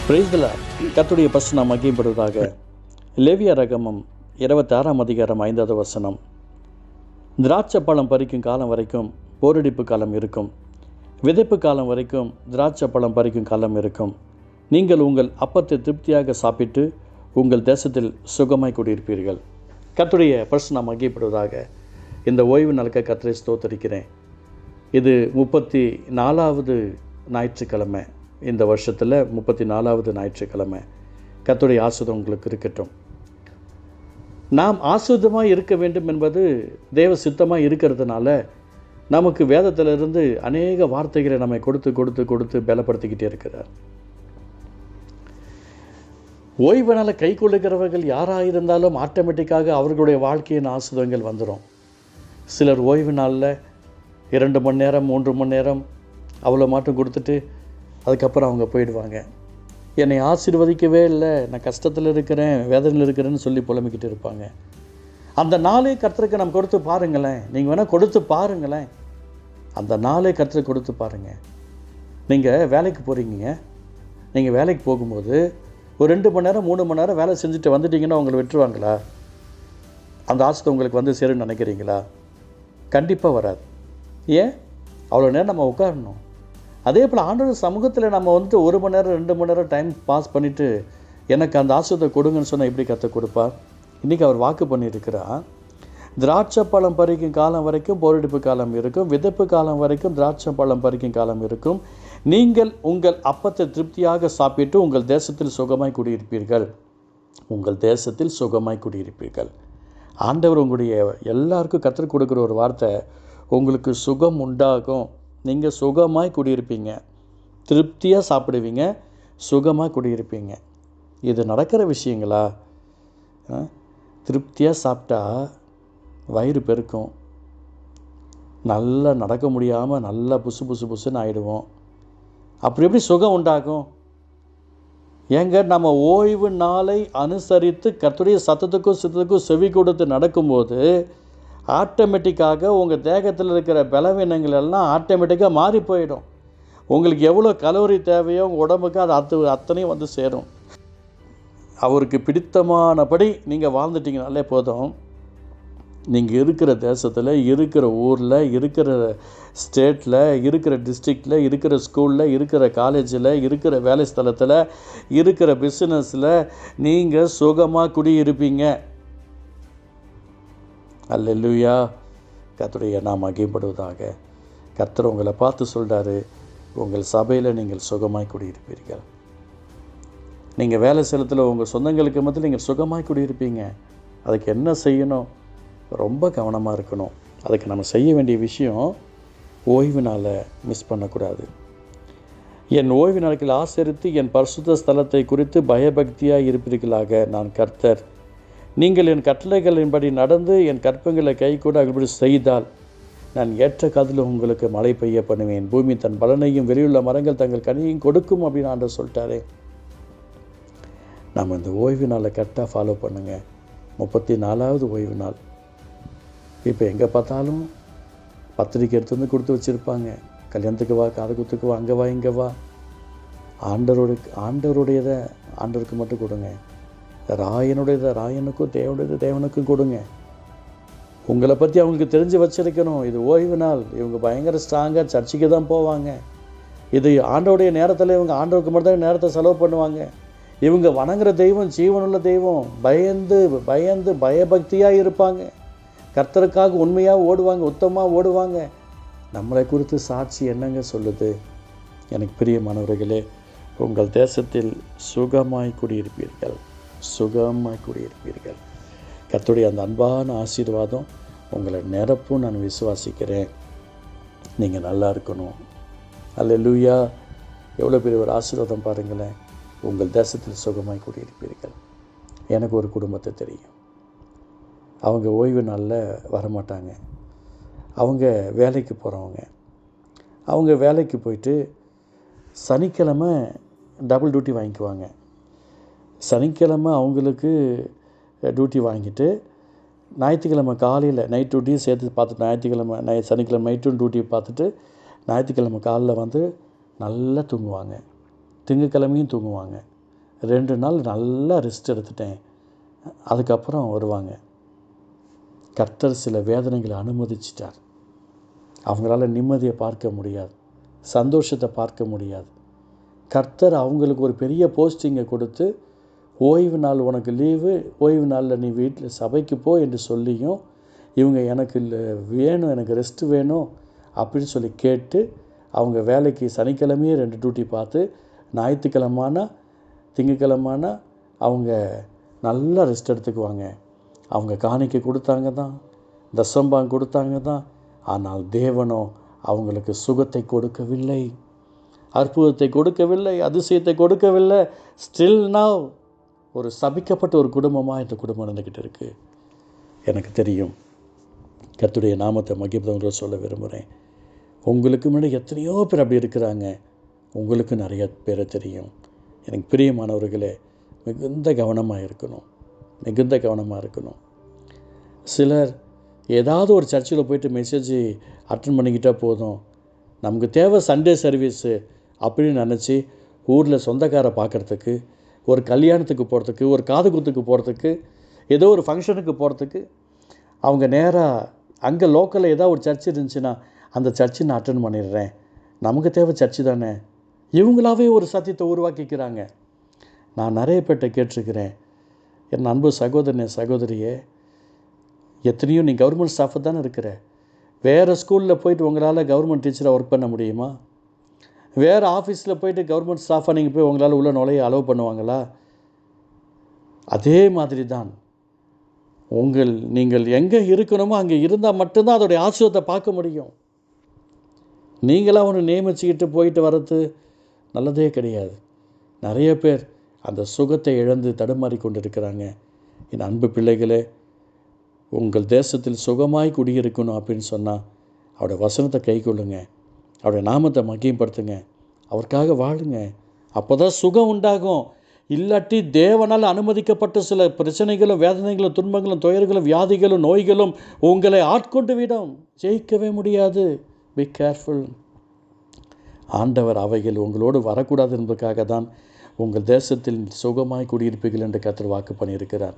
Praise the Lord. கர்த்தருடைய பரிசுத்த நாமம் மகிமைப்படுவதாக. லேவியராகமம் 26ஆம் அதிகாரம் 5வது வசனம். திராட்சை பழம் பறிக்கும் காலம் வரைக்கும் போரடிப்பு காலம் இருக்கும், விதைப்பு காலம் வரைக்கும் திராட்சை பழம் பறிக்கும் காலம் இருக்கும். நீங்கள் உங்கள் அப்பத்தை திருப்தியாக சாப்பிட்டு உங்கள் தேசத்தில் சுகமாய் குடியிருப்பீர்கள். கர்த்தருடைய பரிசுத்த நாமம் மகிமைப்படுவதாக. இந்த ஓய்வு நாளுக்கு கர்த்தரை ஸ்தோத்திரிக்கிறேன். இது 34வது ஞாயிற்றுக்கிழமை. இந்த வருஷத்தில் 34வது ஞாயிற்றுக்கிழமை. கர்த்தருடைய ஆசீர்வாதம் உங்களுக்கு இருக்கட்டும். நாம் ஆசீர்வாதமாக இருக்க வேண்டும் என்பது தேவ சித்தமாக இருக்கிறதுனால நமக்கு வேதத்திலிருந்து அநேக வார்த்தைகளை நம்மை கொடுத்து பலப்படுத்திக்கிட்டே இருக்கிறார். ஓய்வு நாளை கை கொள்ளுகிறவர்கள் யாராக இருந்தாலும் ஆட்டோமேட்டிக்காக அவர்களுடைய வாழ்க்கையின் ஆசீர்வாதங்கள் வந்துடும். சிலர் ஓய்வு நாளில் 2 மணி நேரம் 3 மணி நேரம் அவ்வளோ மாட்டம் கொடுத்துட்டு அதுக்கப்புறம் அவங்க போயிடுவாங்க. என்னை ஆசீர்வதிக்கவே இல்லை, நான் கஷ்டத்தில் இருக்கிறேன், வேதனையில் இருக்கிறேன்னு சொல்லி புலம்பிக்கிட்டு இருப்பாங்க. அந்த நாளே கர்த்தருக்கு நம்ம கொடுத்து பாருங்களேன். நீங்கள் வேணால் கொடுத்து பாருங்களேன். அந்த நாளே கர்த்தருக்கு கொடுத்து பாருங்கள். நீங்கள் வேலைக்கு போகிறீங்க, நீங்கள் வேலைக்கு போகும்போது ஒரு 2 மணி நேரம் 3 மணி நேரம் வேலை செஞ்சுட்டு வந்துட்டிங்கன்னா உங்களை விட்டுருவாங்களா? அந்த ஆசை உங்களுக்கு வந்து சேருன்னு நினைக்கிறீங்களா? கண்டிப்பாக வராது. ஏன்? அவ்வளோ நேரம் நம்ம உட்காரணும். அதே போல் ஆண்டவர் சமூகத்தில் நம்ம 1 மணி நேரம் 2 மணி நேரம் டைம் பாஸ் பண்ணிவிட்டு எனக்கு அந்த ஆசீர்வாதத்தை கொடுங்கன்னு சொன்னால் எப்படி கற்றுக் கொடுப்பார்? இன்றைக்கி அவர் வாக்கு பண்ணியிருக்கிறார். திராட்சை பழம் பறிக்கும் காலம் வரைக்கும் போரடிப்பு காலம் இருக்கும், விதைப்பு காலம் வரைக்கும் திராட்சை பழம் பறிக்கும் காலம் இருக்கும். நீங்கள் உங்கள் அப்பத்தை திருப்தியாக சாப்பிட்டு உங்கள் தேசத்தில் சுகமாய் குடியிருப்பீர்கள். உங்கள் தேசத்தில் சுகமாய் குடியிருப்பீர்கள். ஆண்டவர் உங்களுடைய எல்லாருக்கும் கற்றுக் கொடுக்குற ஒரு வார்த்தை, உங்களுக்கு சுகம் உண்டாகும். நீங்கள் சுகமாய் குடியிருப்பீங்க, திருப்தியாக சாப்பிடுவீங்க, சுகமாக குடியிருப்பீங்க. இது நடக்கிற விஷயங்களா? திருப்தியாக சாப்பிட்டா வயிறு பெருக்கும், நல்லா நடக்க முடியாமல் நல்லா புசுன்னு ஆகிடுவோம். அப்படி எப்படி சுகம் உண்டாகும்? ஏங்க, நம்ம ஓய்வு நாளை அனுசரித்து கர்த்தருடைய சத்தத்துக்கும் சித்தத்துக்கும் செவி கொடுத்து நடக்கும்போது ஆட்டோமேட்டிக்காக உங்கள் தேகத்தில் இருக்கிற பலவீனங்கள் எல்லாம் ஆட்டோமேட்டிக்காக மாறி போயிடும். உங்களுக்கு எவ்வளோ கலோரி தேவையோ உங்கள் உடம்புக்கு அது அத்தனையும் வந்து சேரும். அவருக்கு பிடித்தமானபடி நீங்கள் வாழ்ந்துட்டீங்கனாலே போதும். நீங்கள் இருக்கிற தேசத்தில், இருக்கிற ஊரில், இருக்கிற ஸ்டேட்டில், இருக்கிற டிஸ்ட்ரிக்டில், இருக்கிற ஸ்கூலில், இருக்கிற காலேஜில், இருக்கிற வேலை ஸ்தலத்தில், இருக்கிற பிஸ்னஸில் நீங்கள் சுகமாக குடியிருப்பீங்க. அல்லேலூயா. கர்த்தருடைய நாமம் மகிமைப்படுவதாக. கர்த்தர் உங்களை பார்த்து சொல்கிறாரு, உங்கள் சபையில் நீங்கள் சுகமாய் குடியிருப்பீர்கள். நீங்கள் வேலை ஸ்தலத்தில் உங்கள் சொந்தங்களுக்கு மத்தியில் நீங்கள் சுகமாய் குடியிருப்பீங்க. அதுக்கு என்ன செய்யணும்? ரொம்ப கவனமாக இருக்கணும். அதுக்கு நம்ம செய்ய வேண்டிய விஷயம், ஓய்வு நாளை மிஸ் பண்ணக்கூடாது. என் ஓய்வு நாட்கள் ஆசரித்து என் பரிசுத்த ஸ்தலத்தை குறித்து பயபக்தியாக இருப்பீர்களாக. நான் கர்த்தர். நீங்கள் என் கட்டளைகளின்படி நடந்து என் கற்பங்களை கை கூட அப்படி செய்தால் நான் ஏற்ற காலத்தில் உங்களுக்கு மழை பெய்ய பண்ணுவேன், பூமி தன் பலனையும் வெளியுள்ள மரங்கள் தங்கள் கனியையும் கொடுக்கும் அப்படின்னு ஆண்டவர் சொல்லிட்டாரே. நம்ம இந்த ஓய்வு நாளை கரெக்டாக ஃபாலோ பண்ணுங்கள். 34வது ஓய்வு நாள். இப்போ எங்கே பார்த்தாலும் பத்திரிக்கை எடுத்து வந்து கொடுத்து வச்சுருப்பாங்க. கல்யாணத்துக்கு வா, காது குத்துக்கு வா, அங்கே வா, இங்கே வா. ஆண்டவருடையதை ஆண்டவருக்கு மட்டும் கொடுங்க. ராயனுடையதை ராயனுக்கும் தேவனுக்கும் கொடுங்க. உங்களை பற்றி அவங்களுக்கு தெரிஞ்சு வச்சிருக்கணும். இது ஓய்வு நாள். இவங்க பயங்கர ஸ்ட்ராங்காக சர்ச்சுக்கு தான் போவாங்க. இது ஆண்டவருடைய நேரத்தில் இவங்க ஆண்டவருக்கு மட்டும் தான் நேரத்தை செலவு பண்ணுவாங்க. இவங்க வணங்குற தெய்வம் ஜீவனுள்ள தெய்வம். பயந்து பயபக்தியாக இருப்பாங்க. கர்த்தருக்காக உண்மையாக ஓடுவாங்க, உத்தமமாக ஓடுவாங்க. நம்மளை குறித்து சாட்சி என்னங்க சொல்லுது? எனக்கு பிரியமானவர்களே, உங்கள் தேசத்தில் சுகமாய் குடியிருப்பீர்கள், சுகமாய் குடியிருப்பீர்கள். கர்த்தருடைய அந்த அன்பான ஆசீர்வாதம் உங்களை நிரப்பும் நான் விசுவாசிக்கிறேன். நீங்கள் நல்லா இருக்கணும். அல்லேலூயா. எவ்வளோ பெரிய ஒரு ஆசீர்வாதம் பாருங்களேன். உங்கள் தேசத்தில் சுகமாய் குடியிருப்பீர்கள். எனக்கு ஒரு குடும்பத்தை தெரியும். அவங்க ஓய்வு நாளில் வரமாட்டாங்க. அவங்க வேலைக்கு போகிறவங்க. அவங்க வேலைக்கு போயிட்டு சனிக்கிழமை டபுள் டியூட்டி வாங்கிக்குவாங்க. சனிக்கிழமை அவங்களுக்கு டியூட்டி வாங்கிட்டு ஞாயிற்றுக்கிழமை காலையில் நைட் டியூட்டியும் சேர்த்து பார்த்துட்டு சனிக்கிழமை நைட்டும் டியூட்டி பார்த்துட்டு ஞாயிற்றுக்கிழமை காலையில் வந்து நல்லா தூங்குவாங்க. திங்கக்கிழமையும் தூங்குவாங்க. 2 நாள் நல்லா ரெஸ்ட் எடுத்துட்டேன், அதுக்கப்புறம் வருவாங்க. கர்த்தர் சில வேதனைகளை அனுமதிச்சிட்டார். அவங்களால நிம்மதியை பார்க்க முடியாது, சந்தோஷத்தை பார்க்க முடியாது. கர்த்தர் அவங்களுக்கு ஒரு பெரிய போஸ்டிங்கை கொடுத்து, ஓய்வு நாள் உனக்கு லீவு, ஓய்வு நாளில் நீ வீட்டில் சபைக்கு போ என்று சொல்லியும் இவங்க எனக்கு வேணும், எனக்கு ரெஸ்ட் வேணும் அப்படின்னு சொல்லி கேட்டு அவங்க வேலைக்கு சனிக்கிழமையே 2 டியூட்டி பார்த்து, ஞாயிற்றுக்கிழமானா திங்கக்கிழமானா அவங்க நல்லா ரெஸ்ட் எடுத்துக்குவாங்க. அவங்க காணிக்கை கொடுத்தாங்க தான், தசம்பாகம் கொடுத்தாங்க தான். ஆனால் தேவனோ அவங்களுக்கு சுகத்தை கொடுக்கவில்லை, அற்புதத்தை கொடுக்கவில்லை, அதிசயத்தை கொடுக்கவில்லை. ஸ்டில் நவ் ஒரு சபிக்கப்பட்ட ஒரு குடும்பமாக இந்த குடும்பம் இருந்துக்கிட்டு இருக்குது. எனக்கு தெரியும். கர்த்தருடைய நாமத்தை மகிமைப்படுத்த சொல்ல விரும்புகிறேன். உங்களுக்கு முன்னாடி எத்தனையோ பேர் அப்படி இருக்கிறாங்க, உங்களுக்கு நிறைய பேரை தெரியும். எனக்கு பிரியமானவர்களே, மிகுந்த கவனமாக இருக்கணும், மிகுந்த கவனமாக இருக்கணும். சிலர் ஏதாவது ஒரு சர்ச்சில் போய்ட்டு மெசேஜ் அட்டன் பண்ணிக்கிட்டால் போதும், நமக்கு தேவை சண்டே சர்வீஸு அப்படின்னு நினச்சி ஊரில் சொந்தக்காரை பார்க்குறதுக்கு, ஒரு கல்யாணத்துக்கு போகிறதுக்கு, ஒரு காது குத்துக்கு போகிறதுக்கு, ஏதோ ஒரு ஃபங்க்ஷனுக்கு போகிறதுக்கு அவங்க நேராக அங்கே லோக்கலில் ஏதாவது ஒரு சர்ச் இருந்துச்சுன்னா அந்த சர்ச்சு நான் அட்டன் பண்ணிடுறேன், நமக்கு தேவை சர்ச்சு தானே, இவங்களாவே ஒரு சத்தியத்தை உருவாக்கிக்கிறாங்க. நான் நிறைய பேர்கிட்ட கேட்டிருக்கிறேன், என் அன்பு சகோதரனே சகோதரியே, எத்தனையோ நீ கவர்மெண்ட் ஸ்டாஃபை தானே இருக்கிற, வேறு ஸ்கூலில் போயிட்டு உங்களால் கவர்மெண்ட் டீச்சராக ஒர்க் பண்ண முடியுமா? வேறு ஆஃபீஸில் போயிட்டு கவர்மெண்ட் ஸ்டாஃபாக நீங்கள் போய் உங்களால் உள்ள நுழைய அலோவ் பண்ணுவாங்களா? அதே மாதிரி தான் நீங்கள் எங்கே இருக்கணுமோ அங்கே இருந்தால் மட்டும்தான் அதோடைய ஆசீர்வாதத்தை பார்க்க முடியும். நீங்களாக ஒன்று நியமிச்சுக்கிட்டு போயிட்டு வர்றது நல்லதே கிடையாது. நிறைய பேர் அந்த சுகத்தை இழந்து தடுமாறி கொண்டு இருக்கிறாங்க. என் அன்பு பிள்ளைகளே, உங்கள் தேசத்தில் சுகமாய் குடியிருக்கணும் அப்படின்னு சொன்னால் அவருடைய வசனத்தை கை கொள்ளுங்க, அவருடைய நாமத்தை மகிமைப்படுத்துங்க, அவருக்காக வாழுங்க. அப்போ தான் சுகம் உண்டாகும். இல்லாட்டி தேவனால் அனுமதிக்கப்பட்ட சில பிரச்சனைகளும் வேதனைகளும் துன்பங்களும் துயர்களும் வியாதிகளும் நோய்களும் உங்களை ஆட்கொண்டு விடும், ஜெயிக்கவே முடியாது. Be careful. ஆண்டவர் அவைகள் உங்களோடு வரக்கூடாது என்பதற்காக தான் உங்கள் தேசத்தில் சுகமாய் குடியிருப்பீர்கள் என்று கர்த்தர் வாக்கு பண்ணியிருக்கிறார்.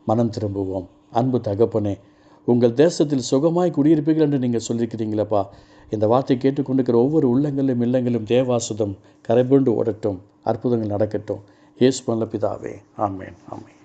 மனம் திரும்புவோம். அன்பு தகப்பனே, உங்கள் தேசத்தில் சுகமாய் குடியிருப்பீர்கள் என்று நீங்கள் சொல்லியிருக்கிறீங்களப்பா. இந்த வார்த்தை கேட்டுக்கொண்டிருக்கிற ஒவ்வொரு உள்ளங்களிலும் இல்லங்களிலும் தேவாசுதம் கரைபுண்டு ஓடட்டும், அற்புதங்கள் நடக்கட்டும். இயேசு நல்ல பிதாவே, ஆமென், ஆமென்.